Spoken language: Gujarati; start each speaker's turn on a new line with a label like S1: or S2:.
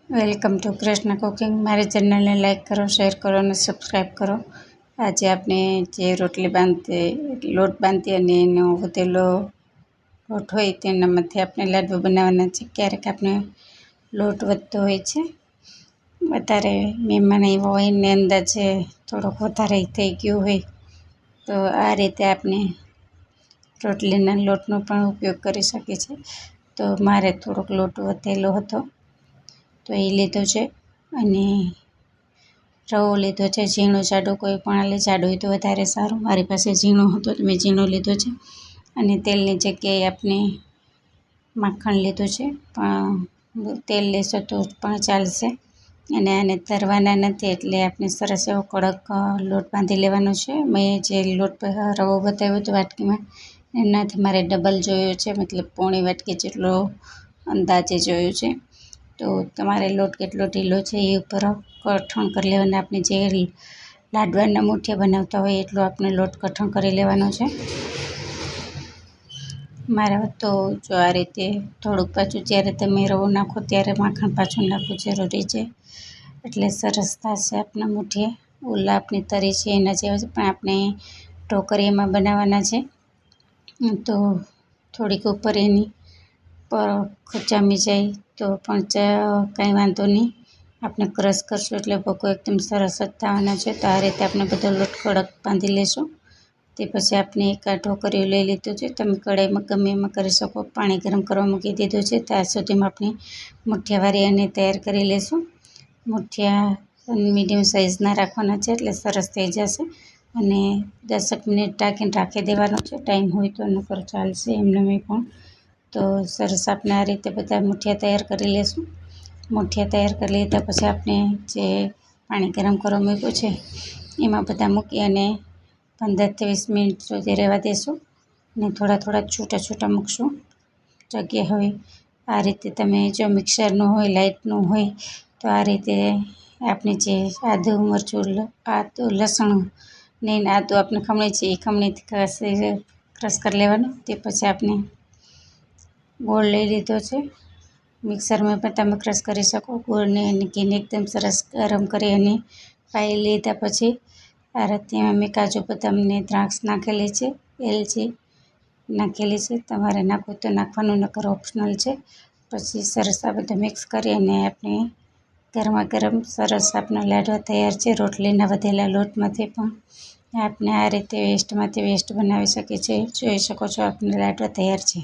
S1: Welcome to Krishna cooking. મારી ચેનલને લાઈક કરો, શેર કરો અને સબસ્ક્રાઈબ કરો। આજે આપણે જે લોટ બાંધી અને એનો વધેલો લોટ હોય તેનામાંથી આપણે લાડવા બનાવવાના છે। ક્યારેક આપણે લોટ વધતો હોય છે, વધારે મહેમાન આવ્યા હોય ને અંદાજે થોડોક વધારે થઈ ગયો હોય તો આ રીતે આપણે રોટલીના લોટનો પણ ઉપયોગ કરી શકીએ છીએ। તો મારે થોડોક લોટ વધેલો હતો તો એ લીધો છે અને રવો લીધો છે, ઝીણો જાડો કોઈ પણ લે, જાડો હોય તો વધારે સારું। મારી પાસે ઝીણો હતો તો મેં ઝીણો લીધો છે અને તેલની જગ્યાએ આપણે માખણ લીધું છે, પણ તેલ લેશો તો પણ ચાલશે અને આને તરવાના નથી એટલે આપણે સરસ એવો કડક લોટ બાંધી લેવાનો છે। મેં જે રવો બતાવ્યો હતો વાટકીમાં એનાથી મારે ડબલ જોયો છે, મતલબ પોણી વાટકી જેટલો અંદાજે જોયું છે। તો તમારે લોટ કેટલો ઢીલો છે એ ઉપર કઠણ કરી લેવાના। આપણે જે લાડવાના મુઠિયા બનાવતા હોય એટલો આપણે લોટ કઠણ કરી લેવાનો છે। મારા તો જો આ રીતે થોડુંક પાછું જ્યારે તમે રવો નાખો ત્યારે માખણ પાછું નાખવું જરૂરી છે, એટલે સરસ થશે આપણા મુઠિયા। ઓલા આપણી તરી છે એના જેવા છે, પણ આપણે ઢોકળિયામાં બનાવવાના છે તો થોડીક ઉપર એની જામી જાય તો પણ કાંઈ વાંધો નહીં, આપણે ક્રશ કરશું એટલે ભૂકો એકદમ સરસ જ થવાના છે। તો આ રીતે આપણે બધો લોટ કડક બાંધી લેશું। તે પછી આપણે એક આ ઢોકળિયું લઈ લીધું છે, તમે કઢાઈમાં ગમે એમાં કરી શકો। પાણી ગરમ કરવા મૂકી દીધું છે, ત્યાં સુધીમાં આપણે મુઠિયા વારી અને તૈયાર કરી લઈશું। મુઠિયા મીડિયમ સાઇઝના રાખવાના છે એટલે સરસ થઈ જશે અને 10 મિનિટ ઢાંકીને રાખી દેવાનો છે, ટાઈમ હોય તો, નકર ચાલશે એમને પણ। તો સરસ આપણે આ રીતે બધા મુઠિયા તૈયાર કરી લઈશું। મુઠિયા તૈયાર કરી લીધા પછી આપણે જે પાણી ગરમ કરવા મૂક્યું છે એમાં બધા મૂકી અને 15થી 20 મિનિટ સુધી રહેવા દઈશું અને થોડા છૂટા મૂકશું જગ્યા હોય। આ રીતે તમે જો મિક્સરનું હોય, લાઇટનું હોય તો આ રીતે આપણે જે આદુ મરચું લસણ ને આદુ આપણે ખમણી છે એ ખમણીથી ક્રશ કરી લેવાનું। તે પછી આપણે ગોળ લઈ લીધો છે, મિક્સરમાં પણ તમે ક્રશ કરી શકો। ગોળને અને ઘીને એકદમ સરસ ગરમ કરી અને પાઈ લીધા પછી આ રત્તીમાં મેં કાજુ બદામને દ્રાક્ષ નાખેલી છે, એલચી નાખેલી છે, તમારે નાખવું તો નાખવાનું, નકર ઓપ્શનલ છે। પછી સરસ આ બધું મિક્સ કરી અને આપણે ગરમા ગરમ સરસ આપણા લાડવા તૈયાર છે। રોટલીના વધેલા લોટમાંથી પણ આપણે આ રીતે વેસ્ટમાંથી બેસ્ટ બનાવી શકીએ છીએ। જોઈ શકો છો આપણા લાડવા તૈયાર છે।